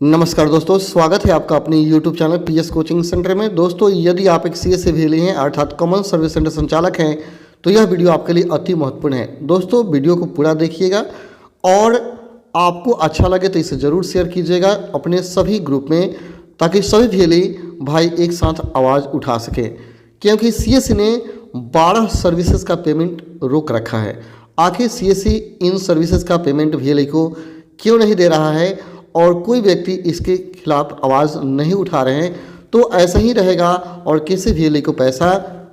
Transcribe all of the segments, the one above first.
नमस्कार दोस्तों, स्वागत है आपका अपने YouTube channel PS coaching centre में। दोस्तों, यदि आप एक सीएससी VLE हैं अर्थात कॉमन सर्विस सेंटर संचालक हैं तो यह वीडियो आपके लिए अति महत्वपूर्ण है। दोस्तों, वीडियो को पूरा देखिएगा और आपको अच्छा लगे तो इसे ज़रूर शेयर कीजिएगा अपने सभी ग्रुप में, ताकि सभी VLE भाई एक साथ आवाज़ उठा सकें। क्योंकि सीएससी ने 12 सर्विसेज का पेमेंट रोक रखा है। आखिर सीएससी इन सर्विसेज का पेमेंट VLE को क्यों नहीं दे रहा है और कोई व्यक्ति इसके खिलाफ आवाज़ नहीं उठा रहे हैं, तो ऐसा ही रहेगा और किसी VLE को पैसा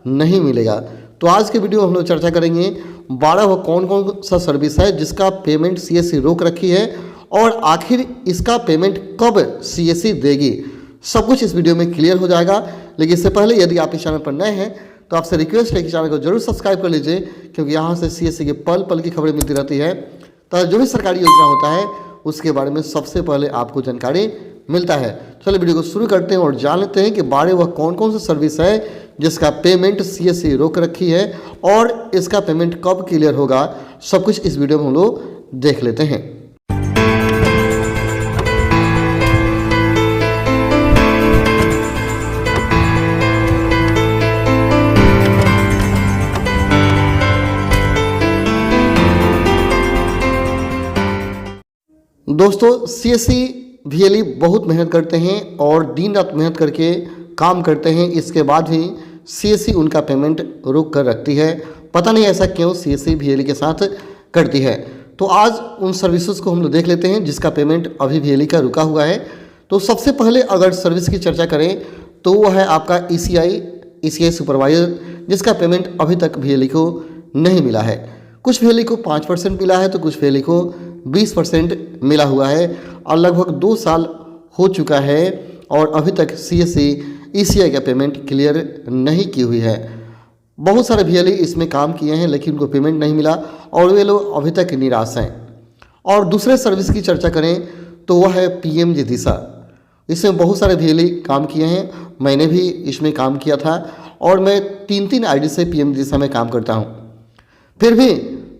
नहीं मिलेगा। तो आज के वीडियो में हम लोग चर्चा करेंगे 12 वो कौन कौन सा सर्विस है जिसका पेमेंट सीएससी रोक रखी है और आखिर इसका पेमेंट कब सीएससी देगी। सब कुछ इस वीडियो में क्लियर हो जाएगा। लेकिन इससे पहले यदि आप इस चैनल पर नए हैं तो आपसे रिक्वेस्ट है कि चैनल को जरूर सब्सक्राइब कर लीजिए, क्योंकि यहाँ से सीएससी के पल पल की खबरें मिलती रहती है। तो जो भी सरकारी योजना होता है उसके बारे में सबसे पहले आपको जानकारी मिलता है। चलिए वीडियो को शुरू करते हैं और जान लेते हैं कि 12 वह कौन कौन सा सर्विस है जिसका पेमेंट सीएससी रोक रखी है और इसका पेमेंट कब क्लियर होगा। सब कुछ इस वीडियो में हम लोग देख लेते हैं। दोस्तों, सीएससी VLE बहुत मेहनत करते हैं और दिन रात मेहनत करके काम करते हैं, इसके बाद भी सीएससी उनका पेमेंट रोक कर रखती है। पता नहीं ऐसा क्यों सीएससी VLE के साथ करती है। तो आज उन सर्विसेज को हम लोग देख लेते हैं जिसका पेमेंट अभी VLE का रुका हुआ है। तो सबसे पहले अगर सर्विस की चर्चा करें तो वो है आपका ECI सुपरवाइजर, जिसका पेमेंट अभी तक VLE को नहीं मिला है। कुछ VLE को 5% मिला है तो कुछ VLE को 20% मिला हुआ है और लगभग 2 साल हो चुका है और अभी तक सीएससी ECI का पेमेंट क्लियर नहीं की हुई है। बहुत सारे VLE इसमें काम किए हैं लेकिन उनको पेमेंट नहीं मिला और वे लोग अभी तक निराश हैं। और दूसरे सर्विस की चर्चा करें तो वह है PMJ दिशा। इसमें बहुत सारे VLE काम किए हैं, मैंने भी इसमें काम किया था और मैं 3 ID से PMJ दिशा में काम करता हूँ। फिर भी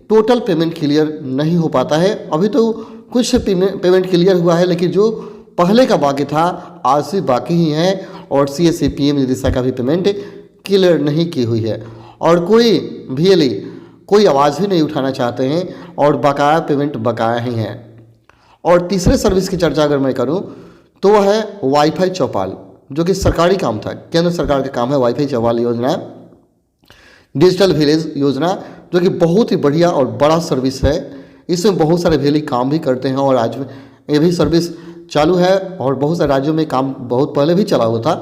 टोटल पेमेंट क्लियर नहीं हो पाता है। अभी तो कुछ पेमेंट क्लियर हुआ है लेकिन जो पहले का बाकी था आज भी बाकी ही है और सीएससी PMJ दिशा का भी पेमेंट क्लियर नहीं की हुई है और कोई VLE कोई आवाज़ भी नहीं उठाना चाहते हैं और बकाया पेमेंट बकाया ही है। और तीसरे सर्विस की चर्चा अगर मैं करूं तो वह है वाईफाई चौपाल, जो कि सरकारी काम था, केंद्र सरकार का काम है। वाईफाई चौपाल योजना, डिजिटल विलेज योजना, जो कि बहुत ही बढ़िया और बड़ा सर्विस है। इसमें बहुत सारे VLE काम भी करते हैं और आज ये भी सर्विस चालू है और बहुत सारे राज्यों में काम बहुत पहले भी चला हुआ था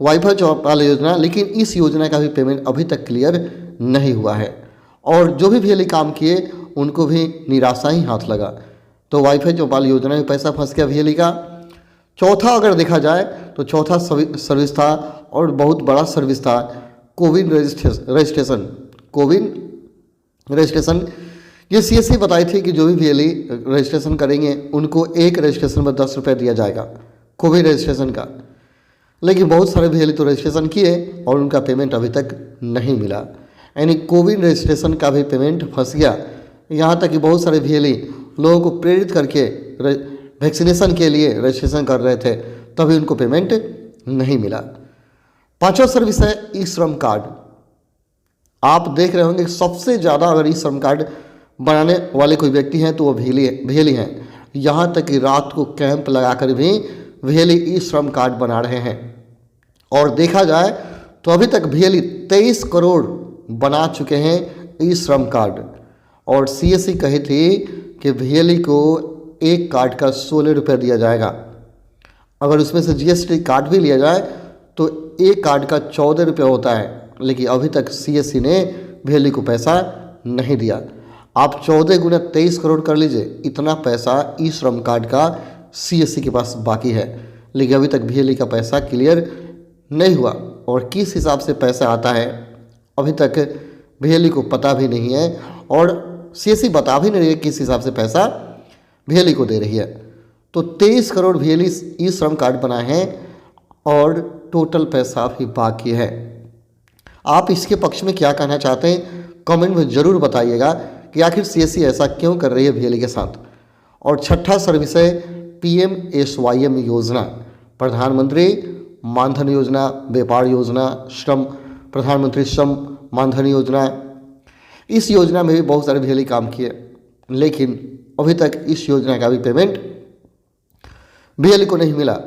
वाईफाई चौपाल योजना। लेकिन इस योजना का भी पेमेंट अभी तक क्लियर नहीं हुआ है और जो भी VLE काम किए उनको भी निराशा ही हाथ लगा। तो वाईफाई चौपाल योजना में पैसा फंस गया VLE का। चौथा अगर देखा जाए तो चौथा सर्विस था और बहुत बड़ा सर्विस था कोविन रजिस्ट्रेशन। ये सीएससी बताई थी कि जो भी VLE रजिस्ट्रेशन करेंगे उनको एक रजिस्ट्रेशन पर 10 रुपये दिया जाएगा कोविड रजिस्ट्रेशन का। लेकिन बहुत सारे VLE तो रजिस्ट्रेशन किए और उनका पेमेंट अभी तक नहीं मिला, यानी कोविड रजिस्ट्रेशन का भी पेमेंट फंस गया। यहाँ तक कि बहुत सारे VLE लोगों को प्रेरित करके वैक्सीनेशन के लिए रजिस्ट्रेशन कर रहे थे, तभी उनको पेमेंट नहीं मिला। पांचवा सर्विस है ई-श्रम कार्ड। आप देख रहे होंगे सबसे ज़्यादा अगर ई-श्रम कार्ड बनाने वाले कोई व्यक्ति हैं तो वो VLE हैं। यहाँ तक कि रात को कैंप लगाकर भी VLE ई-श्रम कार्ड बना रहे हैं। और देखा जाए तो अभी तक VLE 23 करोड़ बना चुके हैं ई-श्रम कार्ड। और सीएससी कही थी कि VLE को एक कार्ड का 16 रुपये दिया जाएगा। अगर उसमें से GST कार्ड भी लिया जाए तो एक कार्ड का 14 रुपये होता है, लेकिन अभी तक सीएससी ने VLE को पैसा नहीं दिया। आप 14 गुना 23 करोड़ कर लीजिए, इतना पैसा ई-श्रम कार्ड का सीएससी के पास बाकी है। लेकिन अभी तक VLE का पैसा क्लियर नहीं हुआ और किस हिसाब से पैसा आता है अभी तक VLE को पता भी नहीं है और सीएससी बता भी नहीं रही है किस हिसाब से पैसा VLE को दे रही है। तो 23 करोड़ VLE ई-श्रम कार्ड बनाए हैं और टोटल पैसा भी बाकी है। आप इसके पक्ष में क्या कहना चाहते हैं कमेंट में ज़रूर बताइएगा कि आखिर सीएससी ऐसा क्यों कर रही है VLE के साथ। और छठा सर्विस है PMSYM योजना, प्रधानमंत्री मानधन योजना, व्यापार योजना, श्रम प्रधानमंत्री श्रम मानधन योजना, इस योजना में भी बहुत सारे VLE काम किए, लेकिन अभी तक इस योजना का भी पेमेंट VLE को नहीं मिला,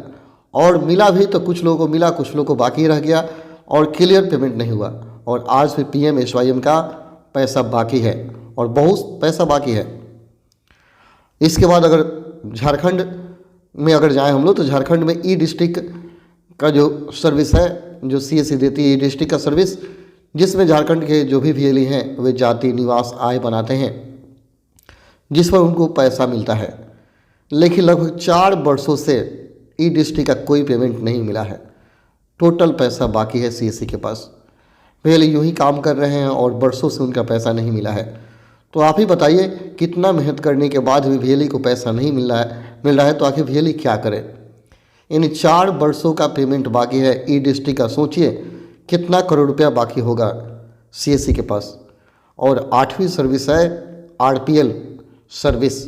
और मिला भी तो कुछ लोगों को मिला, कुछ लोगों को बाकी रह गया और क्लियर पेमेंट नहीं हुआ। और आज भी PMSYM का पैसा बाकी है और बहुत पैसा बाकी है। इसके बाद अगर झारखंड में अगर जाएं हम लोग, तो झारखंड में ई-डिस्ट्रिक्ट का जो सर्विस है, जो CSC देती है ई-डिस्ट्रिक्ट का सर्विस, जिसमें झारखंड के जो भी VLE हैं वे जाति निवास आय बनाते हैं, जिस पर उनको पैसा मिलता है। लेकिन लगभग 4 वर्षों से ई-डिस्ट्रिक्ट का कोई पेमेंट नहीं मिला है। टोटल पैसा बाकी है CSC के पास। VLE यूँ ही काम कर रहे हैं और वर्षों से उनका पैसा नहीं मिला है। तो आप ही बताइए, कितना मेहनत करने के बाद भी VLE को पैसा नहीं मिल रहा है तो आखिर VLE क्या करे। इन 4 वर्षों का पेमेंट बाकी है ई-डिस्ट्रिक्ट का। सोचिए कितना करोड़ रुपया बाकी होगा CSC के पास। और 8वीं सर्विस है RPL सर्विस।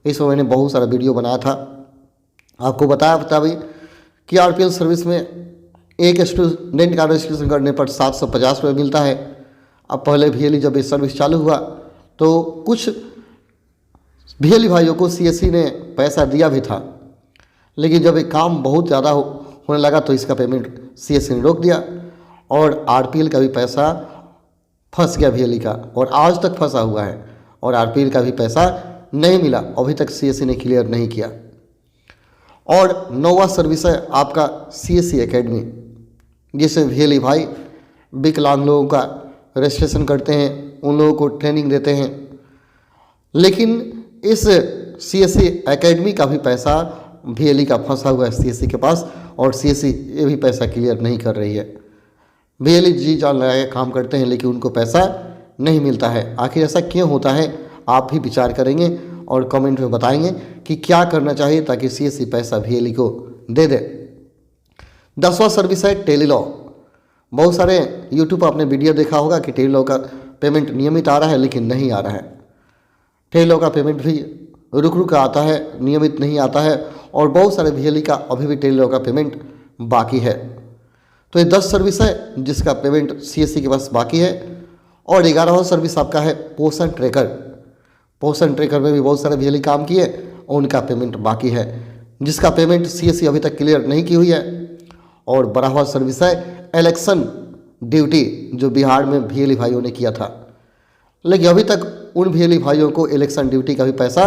इस पर मैंने बहुत सारा वीडियो बनाया था, आपको बताया भी कि RPL सर्विस में एक स्टूडेंट का रजिस्ट्रेशन करने पर 750 रुपये मिलता है। अब पहले VLE जब ये सर्विस चालू हुआ तो कुछ VLE भाइयों को CSC ने पैसा दिया भी था, लेकिन जब ये काम बहुत ज़्यादा होने लगा तो इसका पेमेंट CSC ने रोक दिया और RPL का भी पैसा फंस गया VLE का, और आज तक फंसा हुआ है और RPL का भी पैसा नहीं मिला, अभी तक CSC ने क्लियर नहीं किया। और 9वां सर्विस है आपका CSC एकेडमी, जिसमें VLE भाई विकलांग लोगों का रजिस्ट्रेशन करते हैं, उन लोगों को ट्रेनिंग देते हैं। लेकिन इस CSC एकेडमी का भी पैसा VLE का फंसा हुआ है CSC के पास, और CSC ये भी पैसा क्लियर नहीं कर रही है। VLE जी जान लगा के काम करते हैं लेकिन उनको पैसा नहीं मिलता है। आखिर ऐसा क्यों होता है, आप भी विचार करेंगे और कमेंट में बताएंगे कि क्या करना चाहिए ताकि CSC पैसा VLE को दे दे। 10वां सर्विस है टेलीलॉ। बहुत सारे यूट्यूब पर आपने वीडियो देखा होगा कि टेलीलॉ का पेमेंट नियमित आ रहा है लेकिन नहीं आ रहा है। टेलीलॉ का पेमेंट भी रुक रुक आता है, नियमित नहीं आता है, और बहुत सारे VLE का अभी भी टेलीलॉ का पेमेंट बाकी है। तो ये 10 सर्विस है जिसका पेमेंट CSC के पास बाकी है। और 11वां सर्विस आपका है पोषण ट्रैकर। पोषण ट्रैकर में भी बहुत सारे VLE काम किए और उनका पेमेंट बाकी है, जिसका पेमेंट CSC अभी तक क्लियर नहीं की हुई है। और 12वां सर्विस है इलेक्शन ड्यूटी, जो बिहार में VLE भाइयों ने किया था, लेकिन अभी तक उन VLE भाइयों को इलेक्शन ड्यूटी का भी पैसा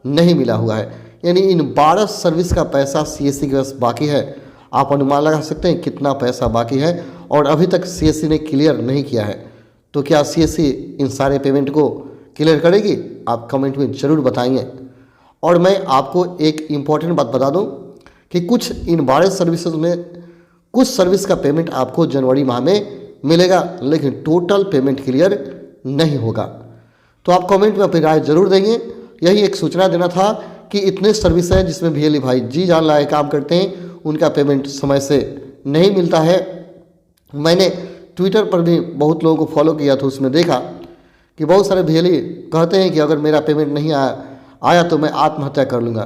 नहीं मिला हुआ है। यानी इन 12 सर्विस का पैसा CSC के पास बाकी है। आप अनुमान लगा सकते हैं कितना पैसा बाकी है, और अभी तक CSC ने क्लियर नहीं किया है। तो क्या CSC इन सारे पेमेंट को क्लियर करेगी? आप कमेंट में ज़रूर बताएंगे। और मैं आपको एक इम्पॉर्टेंट बात बता दूं कि कुछ इन 12 सर्विसेज में कुछ सर्विस का पेमेंट आपको जनवरी माह में मिलेगा, लेकिन टोटल पेमेंट क्लियर नहीं होगा। तो आप कमेंट में अपनी राय जरूर देंगे। यही एक सूचना देना था कि इतने सर्विस हैं जिसमें VLE भाई जी जान लगा के काम करते हैं, उनका पेमेंट समय से नहीं मिलता है। मैंने ट्विटर पर भी बहुत लोगों को फॉलो किया तो उसमें देखा कि बहुत सारे VLE कहते हैं कि अगर मेरा पेमेंट नहीं आया तो मैं आत्महत्या कर लूँगा।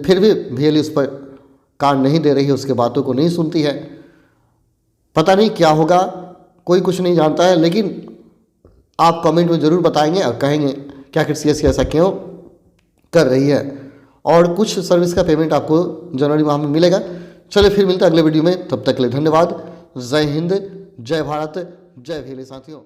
फिर भी VLE उस पर कान नहीं दे रही है, उसके बातों को नहीं सुनती है। पता नहीं क्या होगा, कोई कुछ नहीं जानता है। लेकिन आप कमेंट में ज़रूर बताएंगे और कहेंगे कि आखिर CSC ऐसा क्यों कर रही है। और कुछ सर्विस का पेमेंट आपको जनवरी माह में मिलेगा। चलिए फिर मिलते हैं अगले वीडियो में, तब तक के लिए धन्यवाद। जय हिंद, जय भारत, जय VLE साथियों।